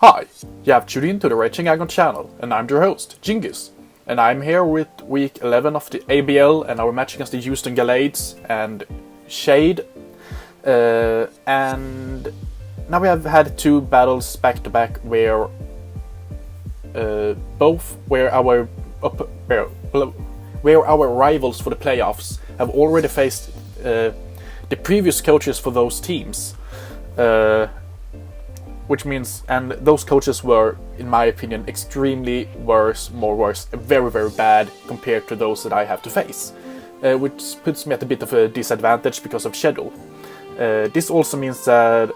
Hi, you have tuned in to the Raging Aggron channel, and I'm your host, Djingis. And I'm here with week 11 of the ABL and our match against the Houston Gallades and Shade. And now we have had two battles back to back where our rivals for the playoffs have already faced the previous coaches for those teams. Which means, and those coaches were, in my opinion, extremely worse, very, very bad compared to those that I have to face. Which puts me at a bit of a disadvantage because of schedule. This also means that,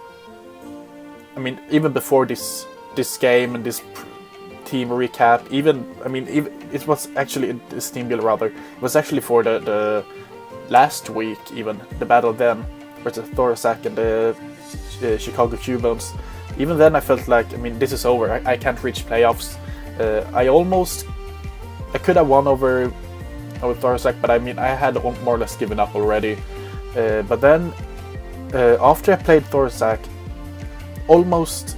I mean, even before this game and this team recap, it was actually, this team build rather, it was actually for the last week even, the battle then, versus Thorasac and the Chicago Cubans. Even then I felt like, this is over, I can't reach playoffs. I could have won over Thorasac, but I had more or less given up already. But then, after I played Thorasac, those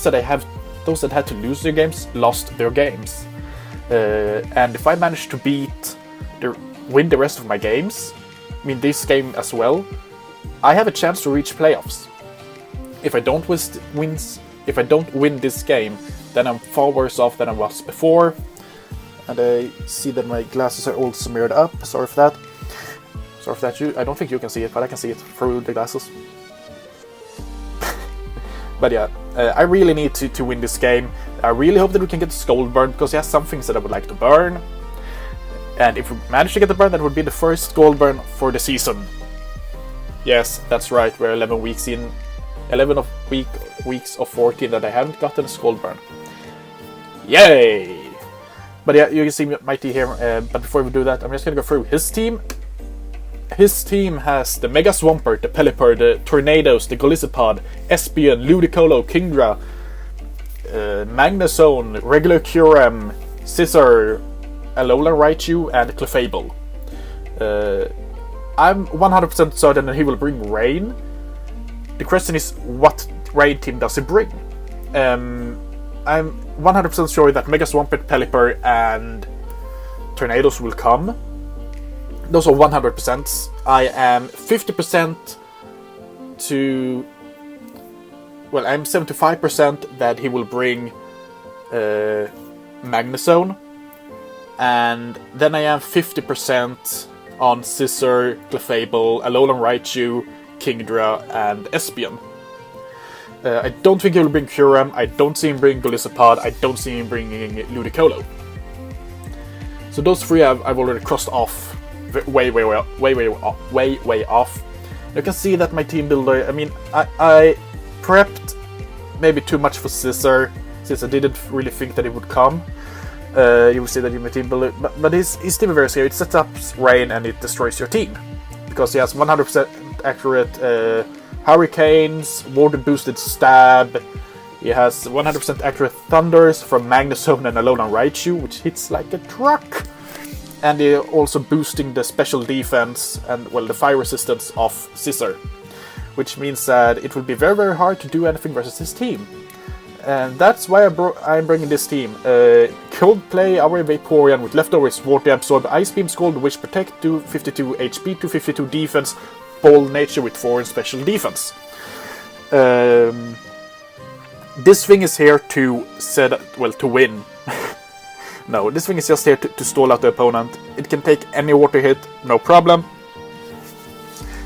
that had to lose their games, lost their games. And if I managed to win the rest of my games, this game as well, I have a chance to reach playoffs. If I don't win this game, then I'm far worse off than I was before. And I see that my glasses are all smeared up. Sorry for that. I don't think you can see it, but I can see it through the glasses. But yeah, I really need to win this game. I really hope that we can get the Skull Burn, because he has some things that I would like to burn. And if we manage to get the burn, that would be the first Gold Burn for the season. Yes, that's right, we're 11 weeks in. 11 weeks of 14 that I haven't gotten a Skull Burn. Yay! But yeah, you can see my team here, but before we do that, I'm just gonna go through his team. His team has the Mega Swampert, the Pelipper, the Tornadoes, the Golisopod, Espion, Ludicolo, Kingdra, Magnezone, Regular Curem, Scizor, Alolan Raichu, and Clefable. I'm 100% certain that he will bring Rain. The question is, what raid team does he bring? I'm 100% sure that Mega Swampert, Pelipper, and Tornadoes will come. Those are 100%. I am 50% I'm 75% that he will bring Magnezone. And then I am 50% on Scizor, Clefable, Alolan Raichu, Kingdra, and Espion. I don't think he will bring Curem, I don't see him bringing Golisopod, I don't see him bringing Ludicolo. So those three I've already crossed off way off. You can see that my team builder, I prepped maybe too much for Scizor, since I didn't really think that it would come. You will see that in my team builder, but his team is very scary. It sets up Rain and it destroys your team. Because he has 100% accurate Hurricanes, water boosted Stab. He has 100% accurate Thunders from Magnezone and Alolan Raichu, which hits like a truck. And he also boosting the special defense and the fire resistance of Scizor, which means that it will be very, very hard to do anything versus his team. And that's why I'm bringing this team. Coldplay, our Vaporeon with leftovers, Water Absorb, Ice Beam, Scald, Wish, Protect, 252 HP, 252 defense, Ball Nature with 4 in special defense. This thing is here to win. No, this thing is just here to stall out the opponent. It can take any water hit, no problem.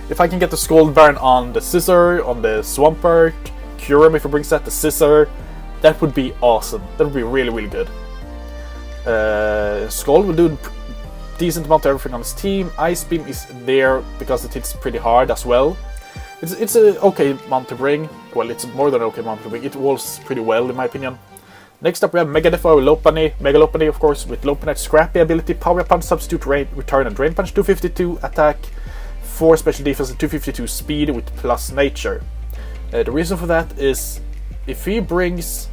If I can get the Scald Burn on the Scizor, on the Swampert, Curem if it brings that, the Scizor, that would be awesome. That would be really, really good. Skull will do a decent amount of everything on his team. Ice Beam is there because it hits pretty hard as well. It's an okay mount to bring. Well, it's more than an okay mount to bring. It rolls pretty well in my opinion. Next up we have Mega Defo, Lopunny. Mega Lopunny of course with Lopunny Scrappy ability, Power Punch, Substitute, Return and Drain Punch, 252 attack, 4 special defense and 252 speed with plus nature. The reason for that is if he brings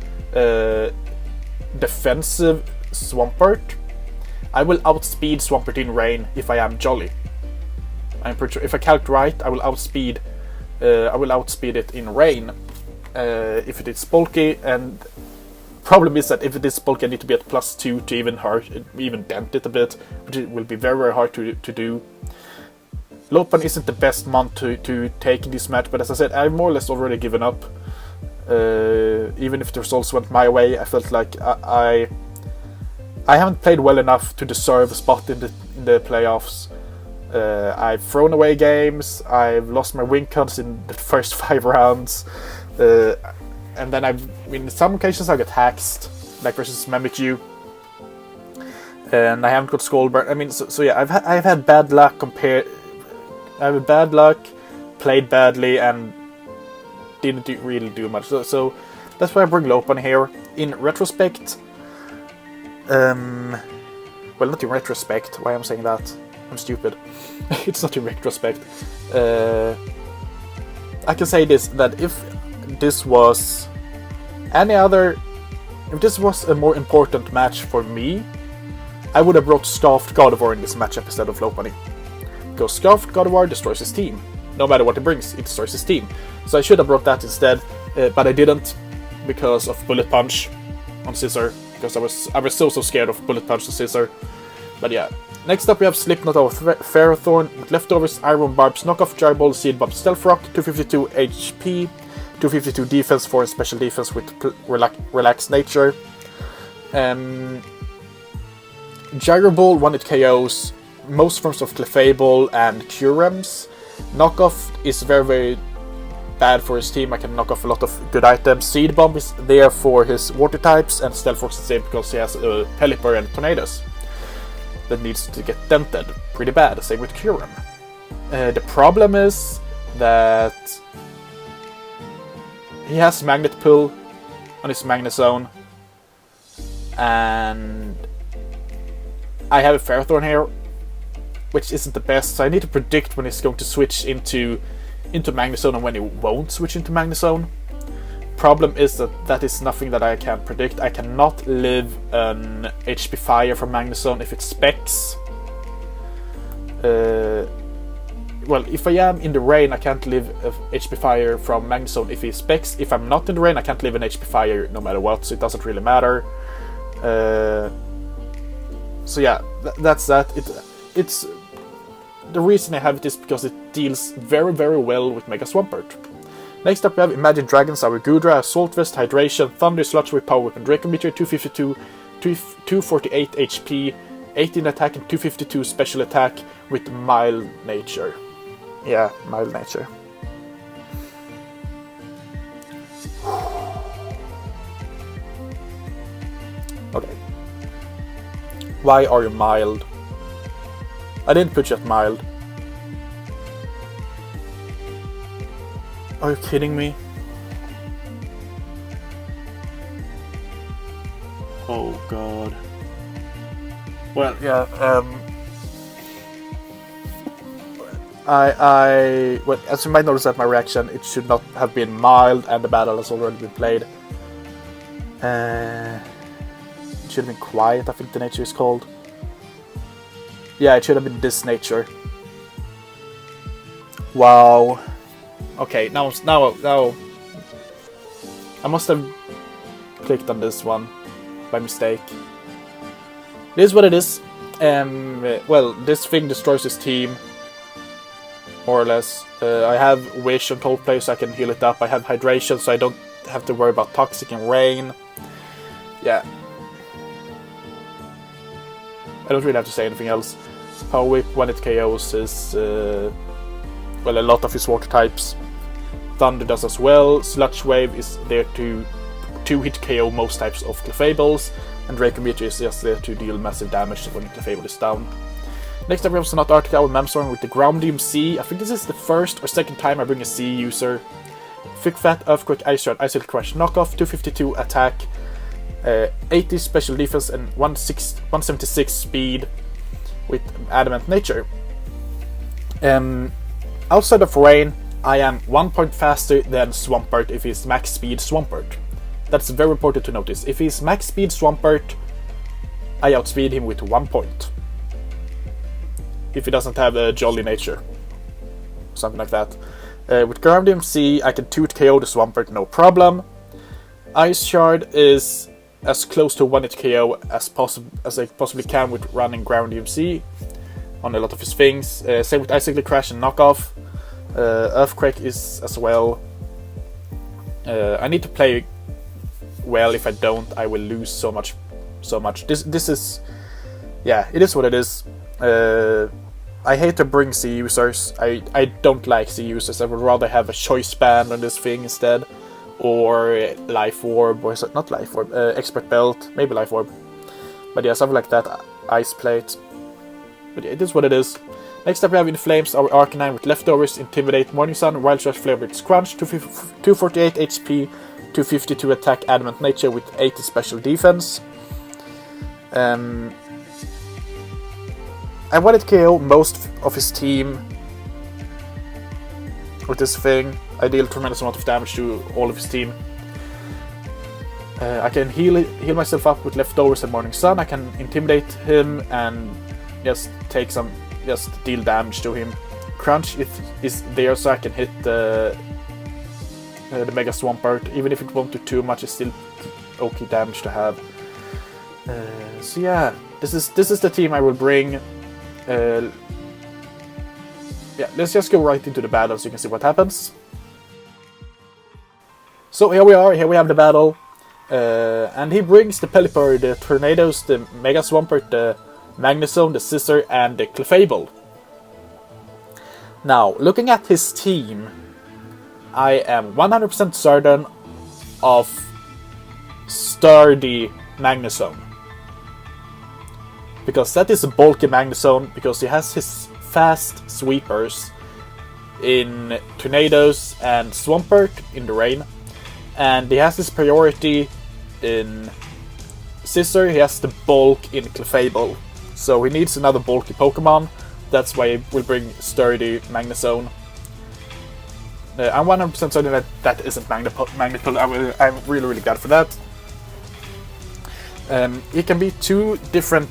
defensive Swampert, I will outspeed Swampert in Rain if I am Jolly. I'm pretty sure if I calculate right, I will outspeed it in Rain. if it is bulky, and problem is that if it is bulky I need to be at +2 to even dent it a bit, which it will be very, very hard to do. Lopan isn't the best mon to take in this match, but as I said, I've more or less already given up. Even if the results went my way, I felt like I haven't played well enough to deserve a spot in the playoffs. I've thrown away games, I've lost my win cons in the first 5 rounds, and then in some occasions I got hacked, like versus Mimikyu, and I haven't got Skullburn. I mean, so yeah, I've had bad luck I have bad luck, played badly, and didn't really do much. So that's why I bring Lopan here. In retrospect, well, not in retrospect. Why am I saying that? I'm stupid. It's not in retrospect. I can say this, that if this was a more important match for me, I would have brought Scoffed God of War in this matchup instead of Lopunny. Because Scoffed God of War destroys his team. No matter what it brings, it destroys his team. So I should have brought that instead, but I didn't because of Bullet Punch on Scissor. Because I was so scared of Bullet Punch on Scissor. But yeah. Next up we have Slipknot of Ferrothorn with leftovers, Iron Barbs, Knockoff, Gyroball, Seed Bomb, Stealth Rock, 252 HP, 252 defense for special defense with relaxed nature. Gyroball, one it KOs most forms of Clefable and Curems. Knockoff is very, very bad for his team. I can knock off a lot of good items. Seed Bomb is there for his water types, and Stealth Rock is there because he has Pelipper and Tornadoes that needs to get dented pretty bad. Same with Curem. The problem is that he has Magnet Pull on his Magnezone, and I have a Ferrothorn here, which isn't the best, so I need to predict when he's going to switch into Magnezone and when he won't switch into Magnezone. Problem is that is nothing that I can predict. I cannot live an HP Fire from Magnezone if it specs. Well, if I am in the rain, I can't live a HP Fire from Magnezone if he specs. If I'm not in the rain, I can't live an HP Fire no matter what, so it doesn't really matter. So yeah, that's that. It's the reason I have it is because it deals very, very well with Mega Swampert. Next up we have Imagine Dragons, our Gudra, Assault Vest, Hydration, Thunder, Sludge with Power Weapon, Draco Meteor, 252, 248 HP, 18 attack and 252 special attack with Mild Nature. Yeah, Mild Nature. Okay. Why are you mild? I didn't put you at mild. Are you kidding me? Oh god. Well, yeah, well, as you might notice at my reaction, it should not have been mild, and the battle has already been played. It should have been quiet, I think the nature is called. Yeah, it should have been this nature. Wow. Okay, now I must have clicked on this one by mistake. It is what it is. Well, this thing destroys his team, more or less. I have Wish on Cold Play so I can heal it up. I have Hydration so I don't have to worry about Toxic and Rain. Yeah. I don't really have to say anything else. Power Whip, when it KOs, is well, a lot of his water types. Thunder does as well. Sludge Wave is there to hit KO most types of Clefables, and Draco Meteor is just there to deal massive damage when the Clefable is down. Next up we have Sonata Arctica with Mamstorm with the Groundium C. I think this is the first or second time I bring a C user. Thick Fat, Earthquake, Ice Shard, Ice Crush, Knockoff, 252 attack, 80 special defense and 176 speed with Adamant Nature. Outside of Rain, I am 1 point faster than Swampert if he's max speed Swampert. That's very important to notice. If he's max speed Swampert, I outspeed him with 1 point. If he doesn't have a Jolly Nature. Something like that. With Ground DMC, I can 2 KO the Swampert, no problem. Ice Shard is as close to 1-hit KO as I possibly can with running Ground DMC on a lot of his things. Same with Icicle Crash and Knockoff. Earthquake is as well. I need to play well. If I don't, I will lose so much. This is, yeah, it is what it is. I hate to bring C users. I don't like C users. I would rather have a choice band on this thing instead, or Life Orb, or not Life Orb, Expert Belt, maybe Life Orb. But yeah, something like that. Ice Plate. But yeah, it is what it is. Next up we have In Flames, our Arcanine with Leftovers, Intimidate, Morning Sun, Wild Charge Flare with Scrunch, 248 HP, 252 attack, Adamant Nature with 80 special defense. I wanted KO most of his team with this thing. I deal tremendous amount of damage to all of his team. I can heal myself up with Leftovers and Morning Sun. I can intimidate him and just deal damage to him. Crunch is there, so I can hit the Mega Swampert. Even if it won't do too much, it's still okay damage to have. So yeah, this is the team I will bring. Yeah, let's just go right into the battle so you can see what happens. So here we have the battle. And he brings the Pelipper, the Tornadoes, the Mega Swampert, the Magnezone, the Scissor, and the Clefable. Now, looking at his team, I am 100% certain of Sturdy Magnezone. Because that is a bulky Magnezone, because he has his fast sweepers in Tornadoes and Swampert in the rain. And he has his priority in Scissor, he has the bulk in Clefable. So he needs another bulky Pokemon. That's why we'll bring Sturdy Magnezone. I'm 100% certain that isn't Magnet-Pull. I'm really glad for that. It can be 2 different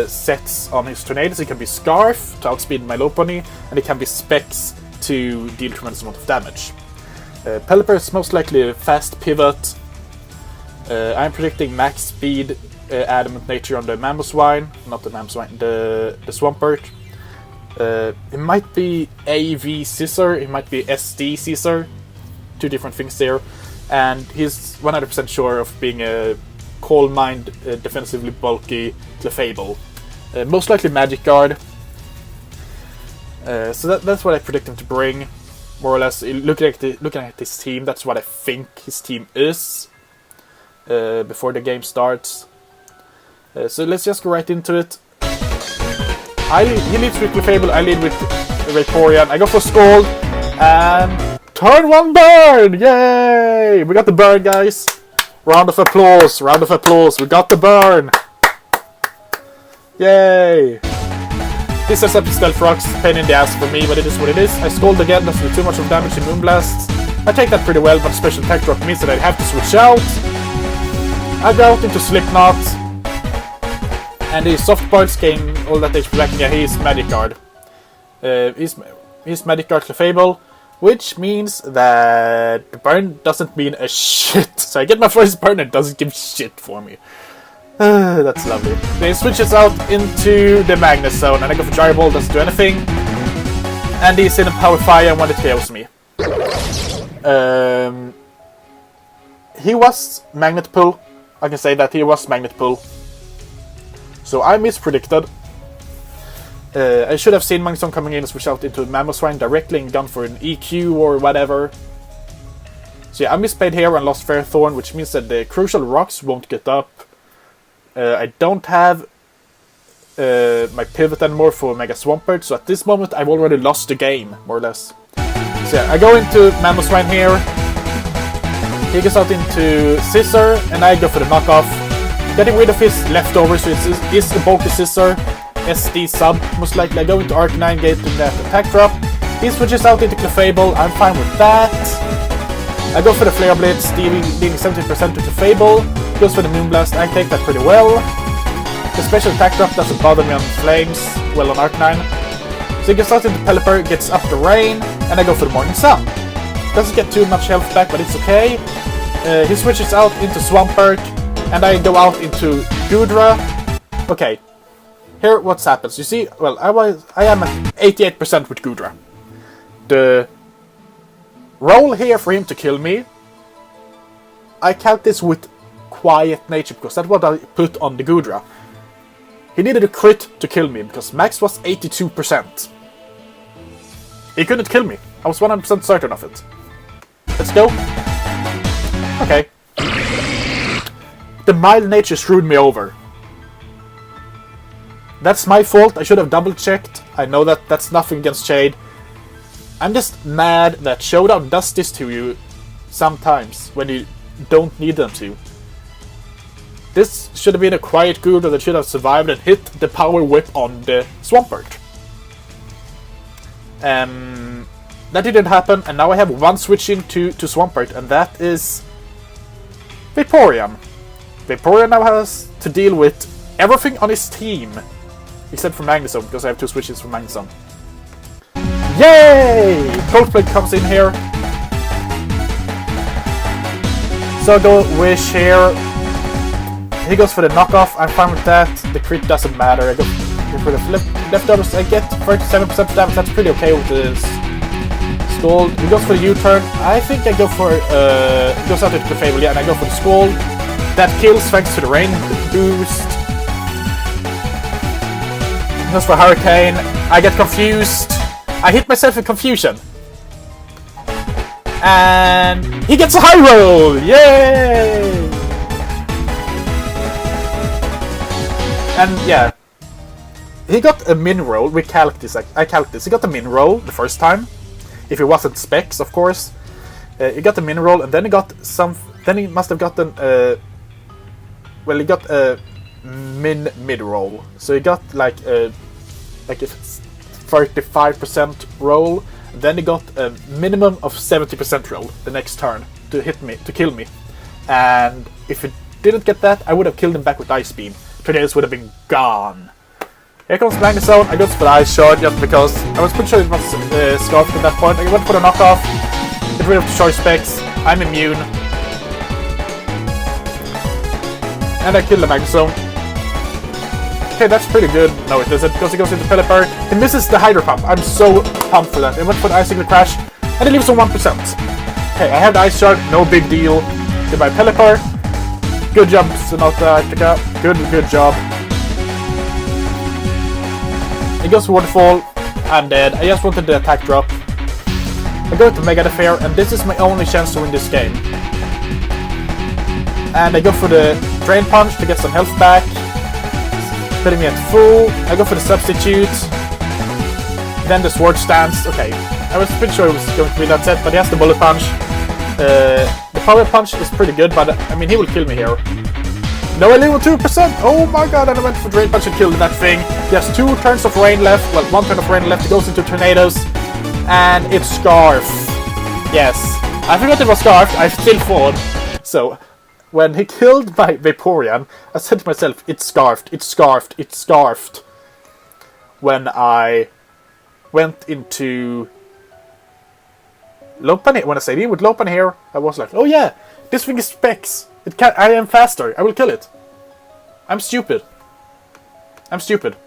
sets on his Tornadoes. It can be Scarf to outspeed my Lopunny, and it can be Specs to deal tremendous amount of damage. Pelipper is most likely a fast pivot. I'm predicting max speed, Adamant Nature on the Mamoswine, not the Mamoswine, the Swampert. It might be AV Scissor, it might be SD Scissor, 2 different things there. And he's 100% sure of being a Coal Mine, defensively bulky Clefable. Most likely Magic Guard. So that's what I predict him to bring, more or less. Looking at his team, that's what I think his team is before the game starts. So let's just go right into it. He leads with Clefable, I lead with Vaporeon. I go for Scald, and turn 1 burn! Yay! We got the burn, guys! Round of applause, we got the burn! Yay! This sets up the Stealth Rocks, pain in the ass for me, but it is what it is. I Scald again, doesn't do too much of damage in Moonblast. I take that pretty well, but Special Attack Drop means that I have to switch out. I go out into Slipknot. And the Soft Boils gain all that HP back. Yeah, he's Magic Guard. He's Magic Guard Clefable, which means that the burn doesn't mean a shit. So I get my first burn and it doesn't give shit for me. That's lovely. Then he switches out into the Magnezone, and I go for Gyro Ball, doesn't do anything. And he's in a Power Fire and 1-hit KOs me. He was Magnet Pull. I can say that he was Magnet Pull. So I mispredicted. I should have seen Magnezone coming in and switch out into Mamoswine directly and gone for an EQ or whatever. So yeah, I misplayed here and lost Fairthorn, which means that the Crucial Rocks won't get up. I don't have my pivot anymore for Mega Swampert, so at this moment I've already lost the game, more or less. So yeah, I go into Mamoswine here. He goes out into Scissor, and I go for the knockoff. Getting rid of his Leftovers, so it's a bulky Scissor. SD sub, most likely. I go into Arcanine, getting that attack drop. He switches out into Clefable, I'm fine with that. I go for the Flare Blitz, dealing 17% to Clefable. Goes for the Moonblast, I take that pretty well. The special attack drop doesn't bother me on Flames, well on Arcanine. So he gets out into Pelipper, gets up the rain. and I go for the Morning Sun. Doesn't get too much health back, but it's okay. He switches out into Swampert, and I go out into Gudra. Okay, here what happens. You see, well, I am at 88% with Gudra. The roll here for him to kill me, I count this with Quiet Nature, because that's what I put on the Gudra. He needed a crit to kill me, because max was 82%. He couldn't kill me. I was 100% certain of it. Let's go. Okay. The mild nature screwed me over. That's my fault. I should have double checked. I know that that's nothing against Shade. I'm just mad that Showdown does this to you sometimes when you don't need them to. This should have been a quiet Gudra that should have survived and hit the power whip on the Swampert. That didn't happen, and now I have one switch into Swampert, and that is Vaporeon. Vaporeon now has to deal with everything on his team, except for Magnezone, because I have two switches for Magnezone. Yay! Coldplay comes in here. So I go Wish here. He goes for the knockoff. I'm fine with that. The crit doesn't matter. I go for the leftovers. I get 37% damage. That's pretty okay with this. Scald. He goes for the U-turn. I think I go for he goes out to the Clefable, yeah, and I go for the Scald. That kills thanks to the rain boost. He goes for Hurricane. I get confused. I hit myself in confusion. And he gets a high roll! Yay! And yeah, he got a min roll. We calc this. I calc this. He got a min roll the first time. If it wasn't specs, of course. He got a min roll, and then he got some. Then he must have gotten. Well, he got a mid roll. So he got like a 35% roll. Then he got a minimum of 70% roll the next turn to hit me, to kill me. And if it didn't get that, I would have killed him back with Ice Beam. Tornadoes would have been gone. Here comes Magnezone. I go for the Ice Shard just because I was pretty sure it was Scarfed at that point. I went for the knockoff. Get rid of the choice specs. I'm immune. And I kill the Magnezone. Okay, that's pretty good. No, it doesn't, because he goes into Pelipper. He misses the Hydro Pump. I'm so pumped for that. I went for the Icicle Crash, and it leaves on 1%. Okay, I have the Ice Shard. No big deal. Goodbye, Pelipper. Good job, Sonata Arctica. Good job. He goes for Waterfall. I'm dead. I just wanted the attack drop. I go to Mega Defair, and this is my only chance to win this game. And I go for the Drain Punch to get some health back. Putting me at full. I go for the Substitute. Then the Sword Stance. Okay, I was pretty sure it was going to be that set, but he has the Bullet Punch. The Power Punch is pretty good, but I mean, he will kill me here. No, I live with 2%! Oh my god, and I went for Drain Punch and killed that thing. He has 2 turns of rain left. Well, 1 turn of rain left. He goes into Tornadoes. And it's Scarf. Yes. I forgot it was Scarf. I still fought. So, when he killed my Vaporeon, I said to myself, it's Scarfed, it's Scarfed, it's Scarfed. When I went into Lopan, when I stayed in with Lopan here, I was like, oh yeah, this thing is specs. I am faster. I will kill it. I'm stupid. I'm stupid.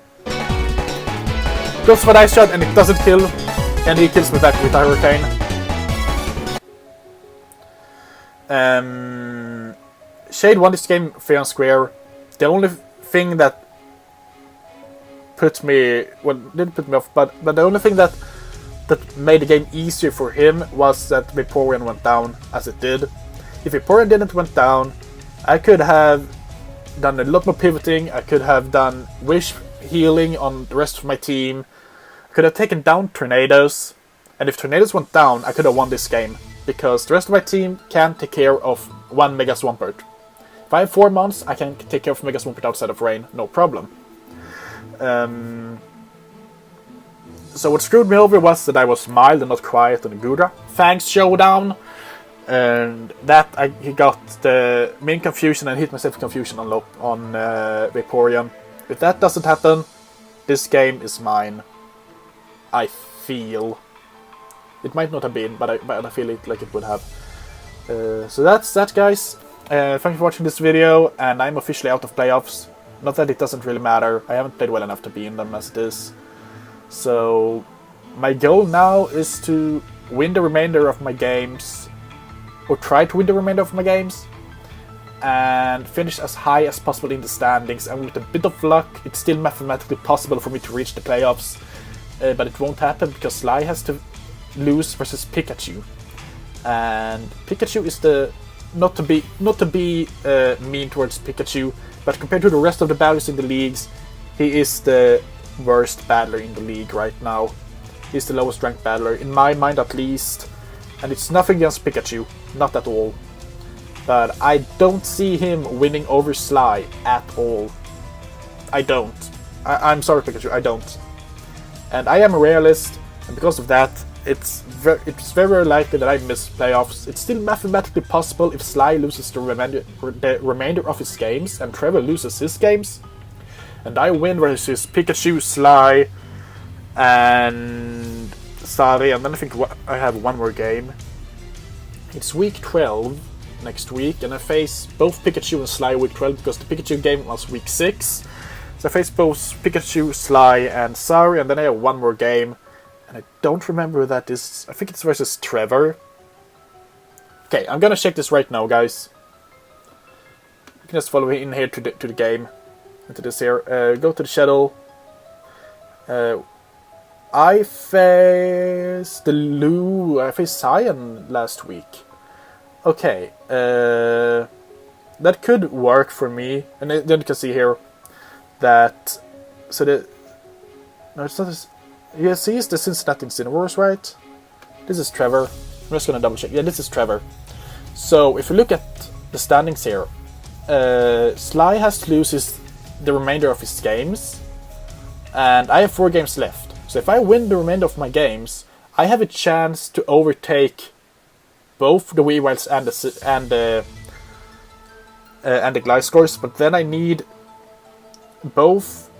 Goes for the Ice Shot and it doesn't kill. And he kills me back with a Hurricane. Shade won this game fair and square. The only thing that put me... Well, didn't put me off, but the only thing that made the game easier for him was that Vaporeon went down as it did. If Vaporeon didn't went down, I could have done a lot more pivoting. I could have done Wish healing on the rest of my team. I could have taken down Tornadoes. And if Tornadoes went down, I could have won this game. Because the rest of my team can take care of one Mega Swampert. If I have 4 months, I can take care of Mega Swampert outside of rain. No problem. So what screwed me over was that I was mild and not quiet on Gudra. Thanks, Showdown! And that he got the main confusion and hit myself with confusion on Vaporeon. If that doesn't happen, this game is mine. I feel. It might not have been, but I feel it like it would have. So that's that, guys. Thank you for watching this video, and I'm officially out of playoffs. Not that it doesn't really matter. I haven't played well enough to be in them as it is. So my goal now is to win the remainder of my games, or try to win the remainder of my games, and finish as high as possible in the standings. And with a bit of luck, it's still mathematically possible for me to reach the playoffs, but it won't happen because Sly has to lose versus Pikachu, and Pikachu is the not to be mean towards Pikachu, but compared to the rest of the battlers in the leagues, he is the worst battler in the league right now. He's the lowest ranked battler, in my mind at least, and it's nothing against Pikachu, not at all. But I don't see him winning over Sly at all. I don't. I'm sorry, Pikachu, I don't. And I am a realist, and because of that, it's very likely that I miss playoffs. It's still mathematically possible if Sly loses the remainder of his games and Trevor loses his games, and I win versus Pikachu, Sly, and Sari, and then I think I have one more game. It's week 12 next week, and I face both Pikachu and Sly week 12 because the Pikachu game was week 6. So I face both Pikachu, Sly, and Sari, and then I have one more game. And I don't remember who that is. I think it's versus Trevor. Okay, I'm gonna check this right now, guys. You can just follow me in here to the game. Into this here. Go to the schedule. I faced I faced Cyan last week. Okay, that could work for me. And then you can see here that no, it's not this. Yes, he's the Cincinnati Incineroars, right? This is Trevor. I'm just gonna double check. Yeah, this is Trevor. So if you look at the standings here, Sly has to lose the remainder of his games, and I have 4 games left. So if I win the remainder of my games, I have a chance to overtake both the Weavils and the Gliscors. But then I need both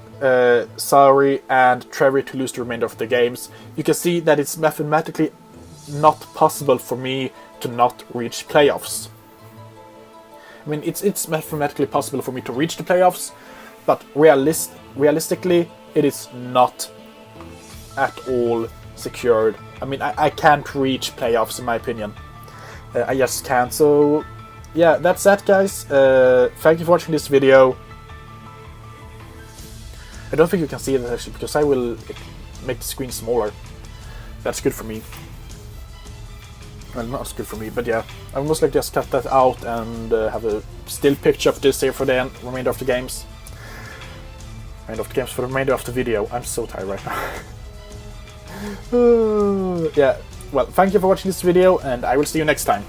Sari and Trevor to lose the remainder of the games. You can see that it's mathematically not possible for me to not reach playoffs. I mean, it's mathematically possible for me to reach the playoffs, but realistically, it is not at all secured. I mean, I can't reach playoffs in my opinion. I just can't. So, yeah, that's that, guys. Thank you for watching this video. I don't think you can see it actually, because I will make the screen smaller. That's good for me. Well, not as good for me, but yeah. I will most likely just cut that out and have a still picture of this here for the remainder of the games. For the remainder of the video. I'm so tired right now. Yeah, well, thank you for watching this video, and I will see you next time.